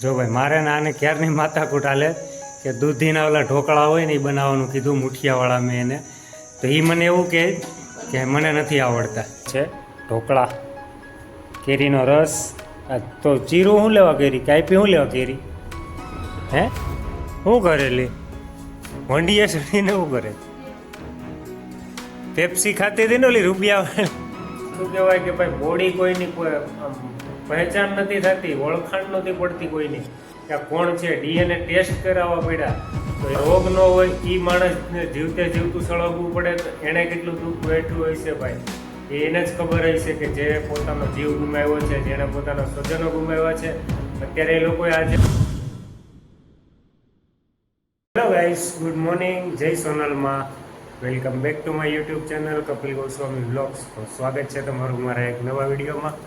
જો ભાઈ મારે ને આને ક્યારની માથાકૂટ હાલે કે દૂધીના ઓલા ઢોકળા હોય ને એ બનાવવાનું કીધું મુઠિયાવાળા મેં એને. તો એ મને એવું કહે કે મને નથી આવડતા છે ઢોકળા. કેરીનો રસ તો ચીરું શું લેવા કેરી કાપી શું લેવા કેરી હે શું કરેલી વંડીએ ચડીને શું કરે પેપ્સી ખાતી હતી ને ઓલી રૂપિયા શું કહેવાય કે ભાઈ બોડી કોઈની પહેચાન નથી થતી, ઓળખાણ નથી પડતી કોઈની કે આ કોણ છે. ડીએનએ ટેસ્ટ કરાવવા પડ્યા તો રોગ ન હોય એ માણસને જીવતે જીવતું સળગવું પડે તો એણે કેટલું દુઃખ વેઠવું હોય છે ભાઈ એને જ ખબર હોય છે કે જે પોતાનો જીવ ગુમાવ્યો છે, જેણે પોતાના સ્વજનો ગુમાવ્યા છે. અત્યારે એ લોકોએ આજે હેલો ગાઈસ, ગુડ મોર્નિંગ, જય સોનલમાં. Welcome back to my YouTube channel Kapil Goswami vlogs. તો સ્વાગત છે તમારું મારા એક નવા વિડીયોમાં.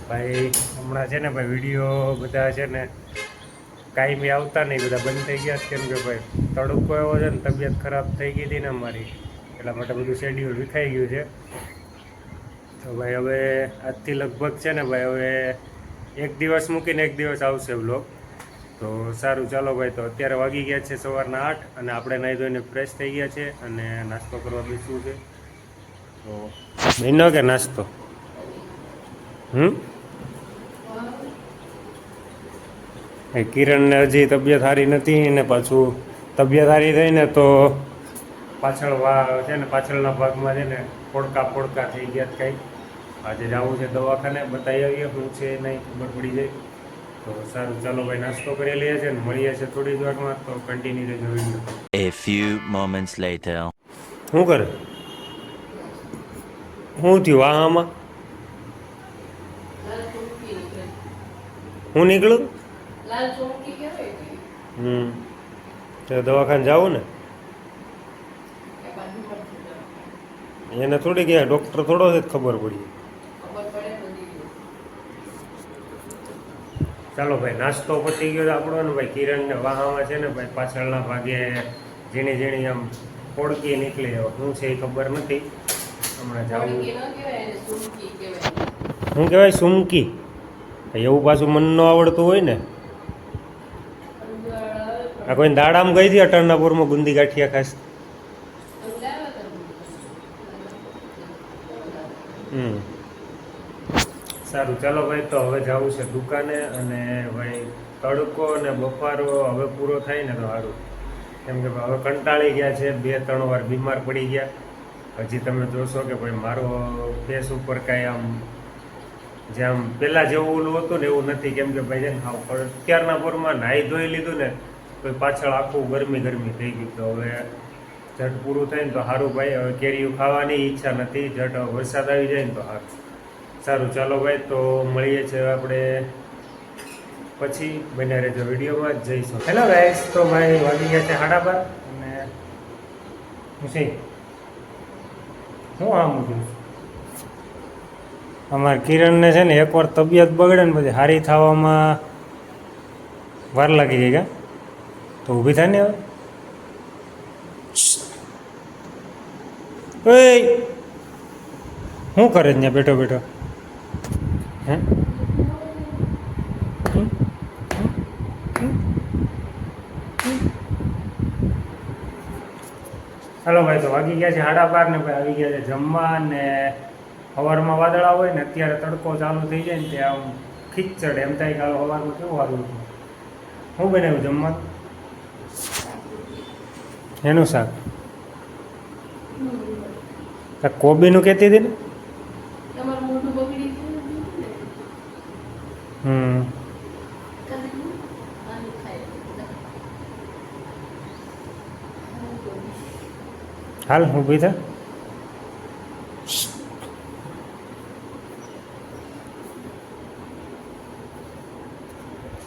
ભાઈ હમણાં છે ને ભાઈ વિડીયો બધા છે ને કાયમી આવતા નહીં, બધા બંધ થઈ ગયા કેમ કે ભાઈ તડકો એવો છે ને, તબિયત ખરાબ થઈ ગઈ હતી ને અમારી, એટલા માટે બધું શેડ્યુલ વિખાઈ ગયું છે. તો ભાઈ હવે આજથી લગભગ છે ને ભાઈ હવે એક દિવસ મૂકીને એક દિવસ આવશે વ્લોગ. તો સારું ચાલો ભાઈ. તો અત્યારે વાગી ગયા છે સવારના 8 અને આપણે નાહી ધોઈને ફ્રેશ થઈ ગયા છે અને નાસ્તો કરવા બેસવું છે. તો બન્યો કે નાસ્તો? કિરણને હજી તબિયત સારી નથી ને પાછું તબિયત સારી થઈ ને તો પાછળ છે ને પાછળના ભાગમાં છે ને ફોડકા થઈ ગયા કંઈક. આજે જવું છે દવાખાને, બતાવી આવીએ શું છે નહીં ખબર પડી જાય. તો સારું ચાલો ભાઈ, નાસ્તો કરી લઈએ છીએ ને મળીએ છીએ થોડી જ વારમાં. તો કન્ટિન્યુ રહેજો video. A few moments later. શું કરે? શું થયું આમાં? હું નીકળું? તો દવાખાને જાવું ને? એને થોડી ગયા ડૉક્ટર થોડો છે ખબર પડી. ચાલો ભાઈ, નાસ્તો પતી ગયો આપણો ને ભાઈ. કિરણને વાહામાં છે ને ભાઈ પાછળના ભાગે ઝીણી ઝીણી આમ ફોડકી નીકળી, શું છે એ ખબર નથી. હમણાં જાવું. શું કહેવાય? સુમકી? એવું પાછું મન ન આવડતું હોય ને. આ કોઈ દાડામાં ગઈ હતી અટરનાપુરમાં ગુંદી ગાંઠિયા ખાસ. સારું ચાલો ભાઈ. તો હવે જવું છે દુકાને અને ભાઈ તડકો ને બફારો હવે પૂરો થાય ને તો સારું. કેમ કે હવે કંટાળી ગયા છે, 2-3 વાર બીમાર પડી ગયા. હજી તમે જોશો કે ભાઈ મારો ફેસ ઉપર કાંઈ આમ જેમ પહેલાં જેવું ઓલું હતું ને એવું નથી. કેમ કે ભાઈ છે ને અત્યારના પૂરમાં નાહી ધોઈ લીધું ને તો પાછળ આખું ગરમી થઈ ગયું. તો હવે ઝટ પૂરું થાય ને તો સારું ભાઈ. હવે કેરીઓ ખાવાની ઈચ્છા નથી, ઝટ વરસાદ આવી જાય ને તો સારું. સારું ચાલો ભાઈ, તો મળીએ છીએ આપણે પછી. બન્યા રહેજો વિડીયોમાં. જઈશું. હેલો ગાઈસ, તો ભાઈ વાગી ગયા છે 12:30 અને હું આમ અમારા કિરણને છે ને એકવાર તબિયત બગડે ને પછી સારી થવામાં વાર લાગી જાય. કા તો ઊભી થાય ને હવે. ઓય શું કરે છે બેઠો બેઠો? હે હાલો ભાઈ, તો વાગી ગયા છે 12:30 ને ભાઈ આવી ગયા છે જમવા. ને સવારમાં વાદળા હોય ને અત્યારે તડકો ચાલુ થઈ જાય ને ત્યાં આમ ખીચડ એમ થાય કે સવારમાં કેવું સારું હતું. શું બનાવ્યું જમવા? એનું શાક કોબીનું કહેતી હતી ને? હાલ ઊભી થા.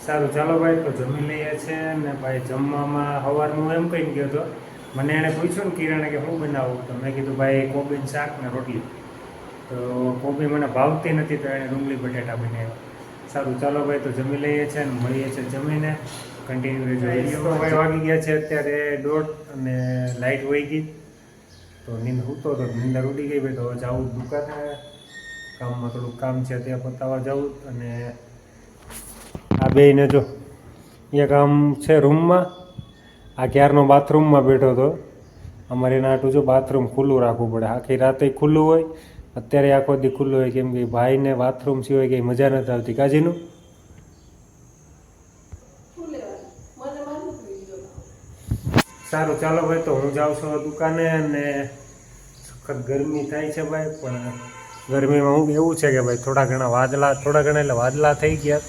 સારું ચાલો ભાઈ, તો જમી લઈએ છીએ ને ભાઈ. જમવામાં સવારનું એમ કહીને ગયો હતો, મને એણે પૂછ્યું ને કિરણે કે શું બનાવું, તો મેં કીધું ભાઈ કોબીનું શાક ને રોટલી. તો કોબી મને ભાવતી નથી તો એણે ડુંગળી બટેટા બનાવ્યા. સારું ચાલો ભાઈ, તો જમી લઈએ છીએ ને મળીએ છીએ જમીને. કન્ટિન્યુ રહેજો. ભાઈ વાગી ગયા છે અત્યારે 1:30 અને લાઇટ વહી ગઈ. તો નીંદ સૂતો તો નીંદર ઉડી ગઈ ભાઈ. તો હવે જવું દુકાને, કામમાં થોડુંક કામ છે ત્યાં પતાવવા જવું. અને આ બેયને જો એક આમ છે રૂમમાં, આ ક્યારનો બાથરૂમમાં બેઠો હતો. અમારે એના હાટું જો બાથરૂમ ખુલ્લું રાખવું પડે, આખી રાતે ખુલ્લું હોય, અત્યારે આખો દી ખુલ્લું હોય, કેમ કે ભાઈને બાથરૂમ સિવાય કંઈ મજા નથી આવતી. કાજીનું સારું, ચાલો ભાઈ, તો હું જાઉં છું દુકાને. અને સખત ગરમી થાય છે ભાઈ, પણ ગરમીમાં હું એવું છે કે ભાઈ થોડા ઘણા એટલે વાદળા થઈ ગયા,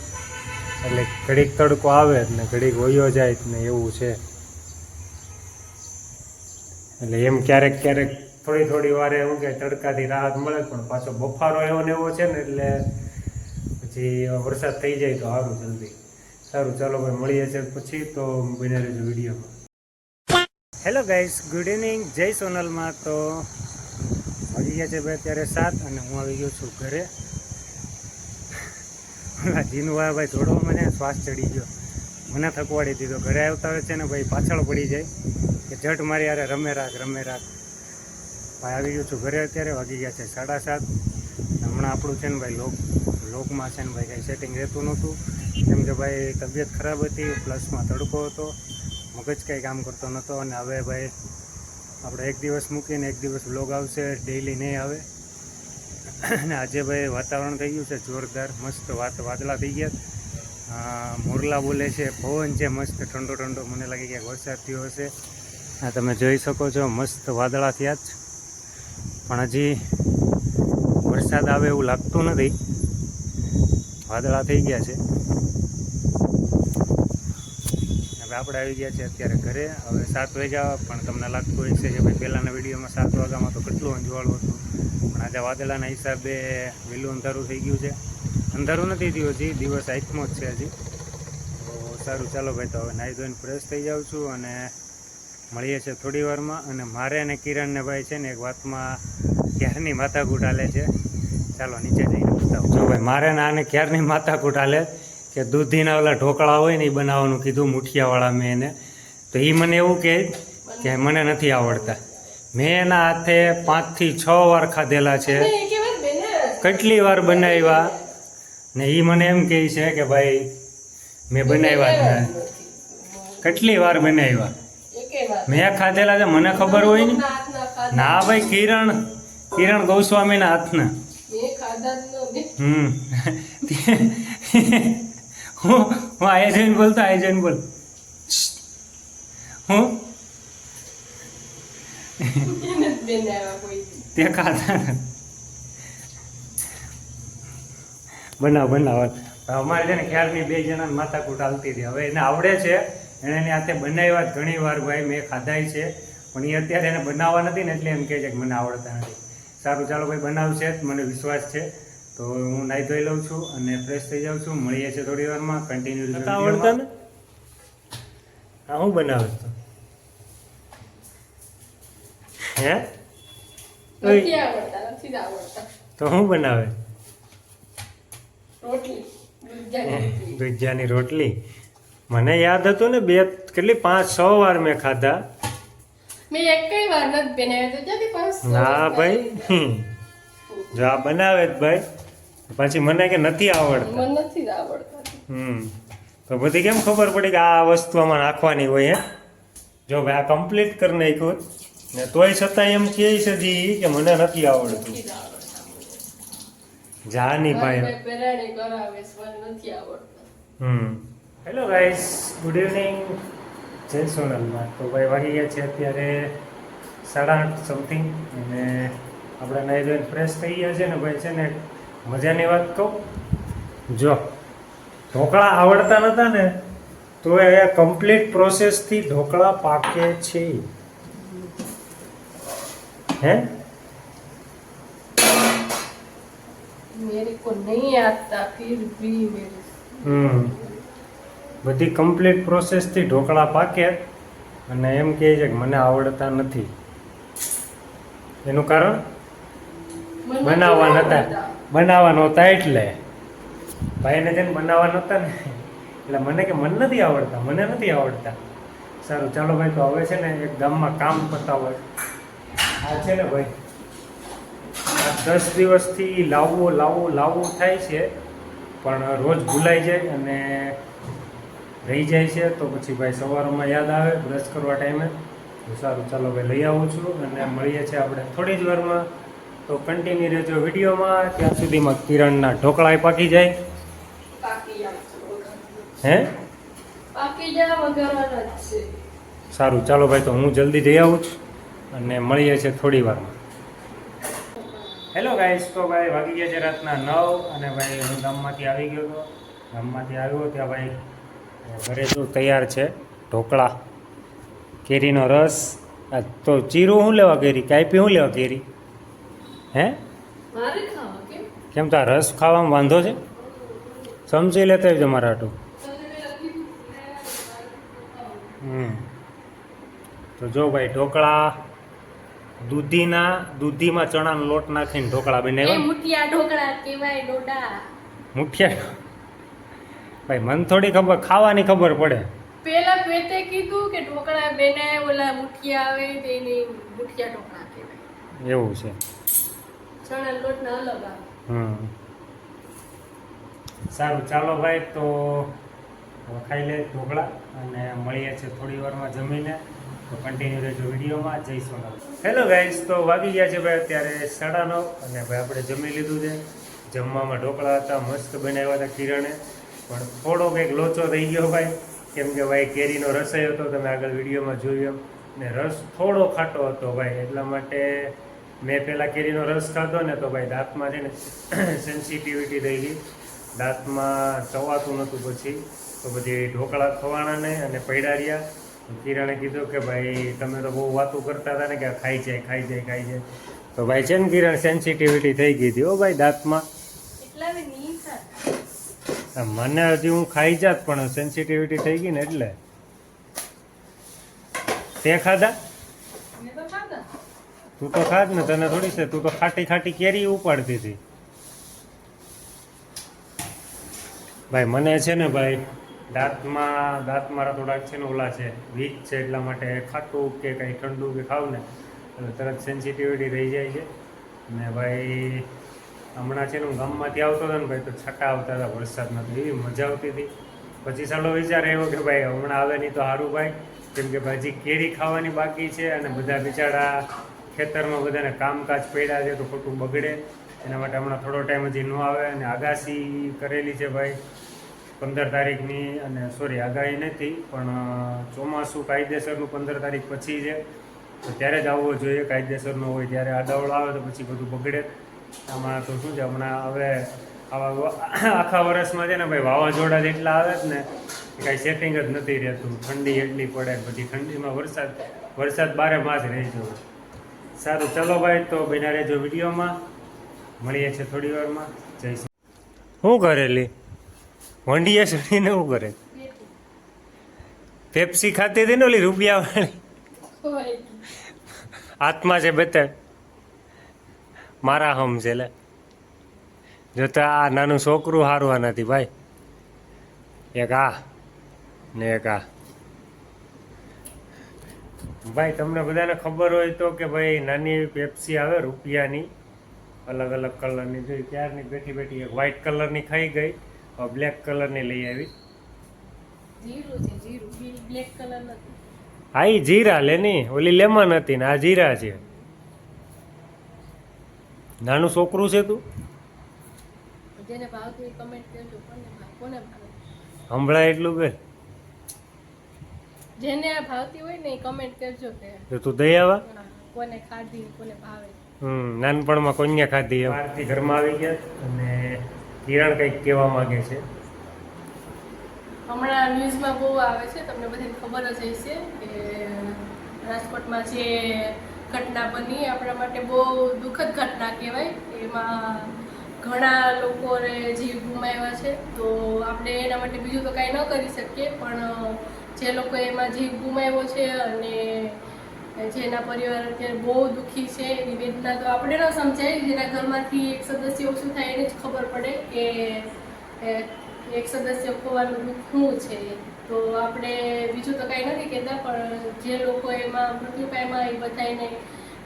એટલે ઘડીક તડકો આવે ને ઘડીક વયો જાય ને એવું છે. એટલે એમ ક્યારેક થોડી વારે એવું કે તડકાથી રાહત મળે, પણ પાછો બફારો એવો ને એવો છે ને, એટલે પછી વરસાદ થઈ જાય તો સારું જલ્દી. સારું, ચાલો ભાઈ, મળીએ છીએ પછી. તો બન્યા રહેજો વિડીયોમાં. હેલો ગાઈસ, ગુડ ઇવનિંગ, જય સોનલમાં. તો આવી ગયા છે ભાઈ અત્યારે 7 અને હું આવી ગયો છું ઘરે. જીનુભાઈ ભાઈ થોડો મને શ્વાસ ચડી ગયો, મને થકવાડી દીધો. ઘરે આવતા હોય છે ને ભાઈ પાછળ પડી જાય કે જટ મારી યારે રમે રાખ. ભાઈ આવી ગયો છું ઘરે અત્યારે, વાગી ગયા છે 7:30. હમણાં આપણું છે ને ભાઈ લોકમાં છે ને ભાઈ કાંઈ સેટિંગ રહેતું નહોતું, કેમ કે ભાઈ તબિયત ખરાબ હતી, પ્લસમાં તડકો હતો, મગજ કંઈ કામ કરતો નહોતો. અને હવે ભાઈ આપણે એક દિવસ મૂકીને એક દિવસ વ્લોગ આવશે, ડેઈલી નહીં આવે. અને આજે ભાઈ વાતાવરણ થઈ ગયું છે જોરદાર, મસ્ત વાદળા થઈ ગયા, મોરલા બોલે છે, પવન છે મસ્ત ઠંડો. મને લાગે કે વરસાદ થયો હશે. આ તમે જોઈ શકો છો, મસ્ત વાદળા થયા જ, પણ હજી વરસાદ આવે એવું લાગતું નથી. વાદળા થઈ ગયા છે. હવે આપણે આવી ગયા છે અત્યારે ઘરે. હવે 7 વાગ્યા, પણ તમને લાગતું હોય છે કે ભાઈ પહેલાંના વિડીયોમાં 7 વાગ્યામાં તો કેટલું અંજવાળું હતું, પણ આજે વાદળાના હિસાબે વહેલું અંધારું થઈ ગયું છે. અંધારું નથી થયું હજી, દિવસ આથમો જ છે હજી. તો સારું, ચાલો ભાઈ, તો હવે નાહી ધોઈને ફ્રેશ થઈ જાઉં છું અને મળીએ છીએ થોડી વારમાં. અને મારે અને કિરણને ભાઈ છે ને એક વાતમાં ક્યારની માથાકૂટ હાલે છે. ચાલો નીચે જઈને બતાવું. જો ભાઈ, મારે ને આને ક્યારની માથાકૂટ હાલે કે દૂધીના ઓલા ઢોકળા હોય ને એ બનાવવાનું કીધું, મુઠિયાવાળા મેં એને. તો એ મને એવું કહે કે મને નથી આવડતા. મેં એના હાથે 5 થી 6 વાર ખાધેલા છે, કેટલી વાર બનાવ્યા, ને એ મને એમ કહે છે કે ભાઈ મેં બનાવ્યા જ નથી. કેટલી વાર બનાવ્યા મેં ખાધેલા છે, મને ખબર હોય ને. ના ભાઈ, કિરણ ગોસ્વામીના હાથના. હું આયે જઈને બોલતો, આયે જઈને બોલ. હું તે ખાધા બનાવ. અમારે છે ને ખ્યાલની 2 જણાને માથાકૂટ હાલતી હતી. હવે એને આવડે છે, એણે એની હાથે બનાવ્યા ઘણી વાર ભાઈ, મેં ખાધાય છે, પણ એ અત્યારે એને બનાવવા નથી ને, એટલે એમ કહે છે કે મને આવડતા નથી. સારું, ચાલો ભાઈ, બનાવશે જ, મને વિશ્વાસ છે. તો હું નાહી ધોઈ લઉં છું અને ફ્રેશ થઈ જાઉં છું. મળીએ છીએ થોડી વારમાં. કન્ટિન્યુ આવડતા ને. હા, હું બનાવે તો હે તો હું બનાવે દૂધિયાની રોટલી. મને યાદ હતું ને 5-6 વાર મેં ખાધા. ના ભાઈ, જો આ બનાવે જ ભાઈ, પછી મને કે નથી આવડતા. તો બધી કેમ ખબર પડી કે આ વસ્તુ આમાં નાખવાની હોય? હે, જો ભાઈ, આ કમ્પ્લીટ કરી નાખ્યું ને તોય છતાં એમ કહે છે જી કે મને નથી આવડતું. જાની ભાઈ. હેલો ગાઈસ, ગુડ ઇવનિંગ, જય સોનલમાં. તો ભાઈ વાગી ગયા છે અત્યારે 8:30 સમથિંગ, અને આપણે નાહી ધોઈને ફ્રેશ થઈ ગયા છે ને ભાઈ. છે ને મજાની વાત કહું, જો ઢોકળા આવડતા નતા ને તો એ કમ્પ્લીટ પ્રોસેસથી ઢોકળા પાકે છે. હે, मेरे को नहीं आता फिर भी मेरे બધી કમ્પ્લીટ પ્રોસેસથી ઢોકળા પાકે, અને એમ કહે છે કે મને આવડતા નથી. એનું કારણ બનાવવા નહોતા એટલે ભાઈને જેને બનાવવા નહોતા ને, એટલે મને કે મને નથી આવડતા. સારું, ચાલો ભાઈ, તો હવે છે ને એક ગામમાં કામ પતાવે. આ છે ને ભાઈ, આ 10 દિવસથી લાવવું થાય છે, પણ રોજ ભૂલાઈ જાય. અને રહી જાય છે તો પછી ભાઈ સવારમાં યાદ આવે બ્રશ કરવા ટાઈમે. તો સારું ચાલો ભાઈ લઈ આવું છું અને મળીએ છીએ આપણે થોડી જ વારમાં. તો કન્ટિન્યુ રહેજો વિડીયોમાં. ત્યાં સુધીમાં કિરણના ઢોકળા પાકી જાય. પાકી જાય હે પાકી જાય વગરવાના જ છે. સારું ચાલો ભાઈ તો હું જલ્દી જઈ આવું છું અને મળીએ છીએ થોડી વારમાં. હેલો ગાઈસ, તો ભાઈ વાગી ગયા છે રાતના 9 અને ભાઈ હું ગામમાંથી આવી ગયો હતો. ગામમાંથી આવ્યો ત્યાં ભાઈ ઘરે જો તૈયાર છે ઢોકળા, કેરીનો રસ. આ તો ચીરું શું લેવા કેરી, કાપી શું લેવા કેરી? હે મારે ખાવા કેમ? કેમ તો આ રસ ખાવામાં વાંધો છે? સમજી લેતા આવજો મારા હાટું. તો જો ભાઈ ઢોકળા દૂધીમાં ચણાનો લોટ નાખીને ઢોકળા એ બનાવ્યા. મુઠિયા ઢોકળા કહેવાય ડોડા. મુઠિયા ભાઈ મને થોડી ખબર, ખાવાની ખબર પડે. પેલા પેતે કીધું કે ઢોકળા બેને ઓલા મુઠિયા આવે તેને મુઠિયા ઢોકળા કહેવાય. એવું છે. ચણા લોટના અલગ આવે. સારું ચાલો ભાઈ તો હવે ખાઈ લે ઢોકળા અને મળીએ છીએ થોડી વારમાં જમીને. તો કન્ટિન્યુ રહેજો વિડીયોમાં. જય સોનાલ. હેલો ગાઈસ, તો વાગી ગયા છે ભાઈ અત્યારે 9:30 અને ભાઈ આપણે જમી લીધું છે. જમવામાં ઢોકળા હતા, મસ્ત બનાવ્યા હતા કિરણે, પણ થોડો કંઈક લોચો થઈ ગયો ભાઈ, કેમ કે ભાઈ કેરીનો રસાઈ હતો, તમે આગળ વિડીયોમાં જોયું એમ, ને રસ થોડો ખાટો હતો ભાઈ. એટલા માટે મેં પહેલાં કેરીનો રસ ખાધો ને તો ભાઈ દાંતમાં છે ને સેન્સિટિવિટી થઈ ગઈ, દાંતમાં ચવાતું નહોતું. પછી તો પછી ઢોકળા ખવાના નહીં અને પડ્યા રહ્યા. કિરણે કીધું કે ભાઈ તમે તો બહુ વાતું કરતા હતા ને કે ખાઈ જાય. તો ભાઈ છે ને કિરણ સેન્સિટિવિટી થઈ ગઈ હતી હો ભાઈ દાંતમાં. એટલા મે નહીં ખાતા. મને હજી હું ખાઈ જાત પણ સેન્સિટિવિટી થઈ ગઈ ને એટલે. તે ખાધા? મેં તો ખાધા. તું તો ખાધ ને, તને થોડી છે, તું તો ખાટી કેરી ઉપાડતી હતી ભાઈ. મને છે ને ભાઈ દાંતમાં મારા થોડાક છે ને ઓલા છે, વીક છે, એટલા માટે ખાટું કે કંઈ ઠંડુ કે ખાવ ને એટલે તરત સેન્સિટિવિટી રહી જાય છે. ને ભાઈ હમણાં છે ને હું ગામમાંથી આવતો હતો ને ભાઈ તો છાંટા આવતા હતા વરસાદમાં, તો એવી મજા આવતી હતી. પછી સાલો વિચાર આવ્યો કે ભાઈ હમણાં આવે નહીં તો સારું ભાઈ, કેમ કે ભાજી કેરી ખાવાની બાકી છે અને બધા બિચારા ખેતરમાં બધાને કામકાજ પડ્યા છે તો ખોટું બગડે. એના માટે હમણાં થોડો ટાઈમ હજી ન આવે અને આગાહી કરેલી છે ભાઈ 15 તારીખની. અને સોરી આગાહી નથી પણ ચોમાસું કાયદેસરનું 15 તારીખ પછી છે, તો ત્યારે જ આવવો જોઈએ. કાયદેસરનો હોય ત્યારે આડાવડો આવે તો પછી બધું બગડે. આમાં તો શું છે હમણાં હવે આવા આખા વર્ષમાં છે ને ભાઈ વાવાઝોડા જેટલા આવે જ ને કાંઈ સેટિંગ જ નથી રહેતું. ઠંડી એટલી પડે, પછી ઠંડીમાં વરસાદ 12 માસ રહી જવો. સારું ચલો ભાઈ તો બન્યા રહેજો વિડીયોમાં. મળીએ છીએ થોડી વારમાં. જય શ્રી. શું કરેલી વંડીએ સડીને શું કરે? પેપ્સી ખાતી હતી ને ઓલી રૂપિયાવાળી, હાથમાં છે બેતર મારા હમ છે લે. જોતા આ નાનું છોકરું હારવા નથી ભાઈ, એક આ ને એક આ. ભાઈ તમને બધાને ખબર હોય તો કે ભાઈ નાની એવી પેપ્સી આવે રૂપિયાની, અલગ અલગ કલરની. જોઈ ત્યારની બેઠી એક વ્હાઈટ કલરની ખાઈ ગઈ, બ્લેક કલરની લઈ આવી. જીરું છે, જીરું બ્લેક કલર નથી. હા ઈ જીરા લેની, ઓલી લેમન હતી ને આ જીરા છે. નાનું છોકરું છે તું. જેને ભાવતું એ કમેન્ટ કરજો. કોને ભાવે હમણાં એટલું કે જેને આ ભાવતી હોય ને એ કમેન્ટ કરજો કે તું દઈ આવા કોને ખાધી કોને ભાવે. નાનપણમાં કોઈને ખાધી. બહારથી ઘરમાં આવી ગયા અને કિરણ કંઈક કહેવા માંગે છે. હમણાં ન્યૂઝમાં બહુ આવે છે, તમને બધાને ખબર જ હશે કે રાજકોટમાં જે ઘટના બની આપણા માટે બહુ દુઃખદ ઘટના કહેવાય. એમાં ઘણા લોકોને જીવ ગુમાવ્યા છે. તો આપણે એના માટે બીજું તો કાંઈ ન કરી શકીએ, પણ જે લોકો એમાં જીવ ગુમાવ્યો છે અને જેના પરિવાર અત્યારે બહુ દુઃખી છે એની વેદના તો આપણે ન સમજાય. જેના ઘરમાંથી એક સદસ્ય ઓછું થાય એને જ ખબર પડે કે એક સદસ્ય ખોવાનું દુઃખ શું છે. તો આપણે બીજું તો કાંઈ નથી કહેતા, પણ જે લોકો એમાં મૃત્યુ પામ્યા એ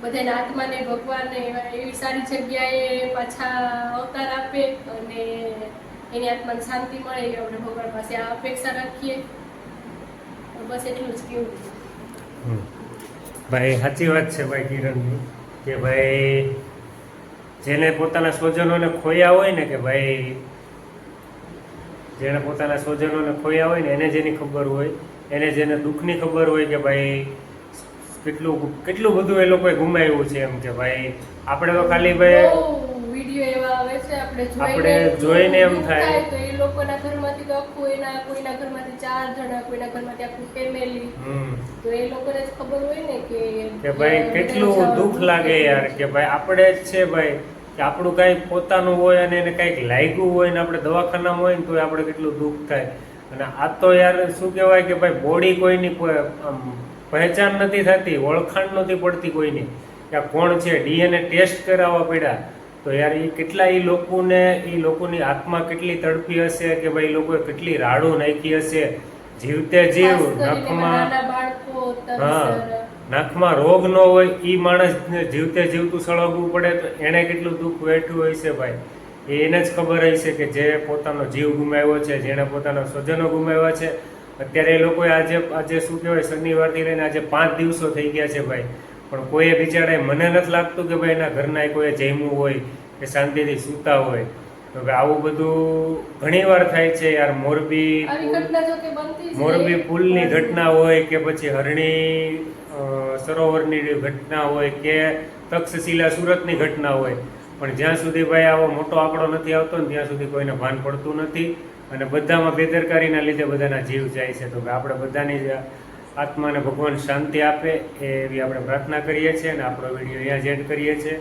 બધાના આત્માને ભગવાનને એવી સારી જગ્યાએ પાછા અવતાર આપે અને એની આત્માને શાંતિ મળે એવી આપણે ભગવાન પાસે આ અપેક્ષા રાખીએ. બસ એટલું જ કેવું. ભાઈ સાચી વાત છે ભાઈ કિરણની કે ભાઈ જેને પોતાના સ્વજનોને ખોયા હોય ને કે ભાઈ જેને પોતાના સ્વજનોને ખોયા હોય ને એને જેની ખબર હોય, એને જેને દુઃખની ખબર હોય કે ભાઈ કેટલું બધું એ લોકોએ ગુમાવ્યું છે એમ કે ભાઈ આપણે તો ખાલી ભાઈ બહુ વિડીયો એવા આવે છે આપણે જોઈને એમ થાય તો એ લોકોના ઘરમાંથી તો આખું કોઈના ઘરમાંથી 4 જણા, કોઈના ઘરમાંથી આખું ફેમિલી, તો એ લોકોને જ ખબર હોય ને કે ભાઈ કેટલું દુઃખ લાગે યાર કે ભાઈ આપણે જ છે ભાઈ કે આપણું કાંઈક પોતાનું હોય અને એને કાંઈક લાગ્યું હોય ને આપણે દવાખાનામાં હોય ને તો આપણે કેટલું દુઃખ થાય. અને આ તો યાર શું કહેવાય કે ભાઈ બોડી કોઈની પહેચાન નથી થતી, ઓળખાણ નથી પડતી કોઈની કે આ કોણ છે. DNA ટેસ્ટ કરાવવા પડ્યા તો યાર એ કેટલા એ લોકોની આત્મા કેટલી તડપી હશે કે ભાઈ એ લોકોએ કેટલી રાડું નાખી હશે. જીવતે જીવ નાકમાં રોગ ન હોય એ માણસને જીવતે જીવતું સળગવું પડે તો એણે કેટલું દુઃખ વેઠ્યું હોય છે ભાઈ. એને જ ખબર હશે કે જે પોતાનો જીવ ગુમાવ્યો છે, જેણે પોતાના સ્વજનો ગુમાવ્યા છે. અત્યારે એ લોકોએ આજે શું કહેવાય શનિવારથી લઈને આજે 5 દિવસો થઈ ગયા છે ભાઈ, પણ કોઈએ બિચારાએ મને નથી લાગતું કે ભાઈ એના ઘરના કોઈએ જમ્યું હોય કે શાંતિથી સૂતા હોય. તો આવું બધું ઘણીવાર થાય છે યાર. મોરબી પુલની ઘટના હોય કે પછી હરણી સરોવરની ઘટના હોય કે તક્ષશિલા સુરતની ઘટના હોય, પણ જ્યાં સુધી ભાઈ આવો મોટો આંકડો નથી આવતો ને ત્યાં સુધી કોઈને ભાન પડતું નથી અને બધામાં બેદરકારીના લીધે બધાના જીવ જાય છે. તો આપણે બધાની જ આત્માને ભગવાન શાંતિ આપે એવી આપણે પ્રાર્થના કરીએ છીએ અને આપણો વિડીયો અહીંયા જ એન્ડ કરીએ છીએ.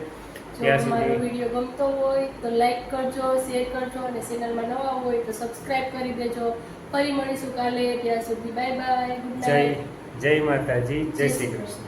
જો મારો વિડીયો ગમતો હોય તો લાઈક કરજો, શેર કરજો અને ચેનલમાં નવા હોય તો સબસ્ક્રાઇબ કરી દેજો. ફરી મળીશું કાલે, ત્યાં સુધી બાય બાય, ગુડ નાઇટ. જય માતાજી, જય શ્રી કૃષ્ણ.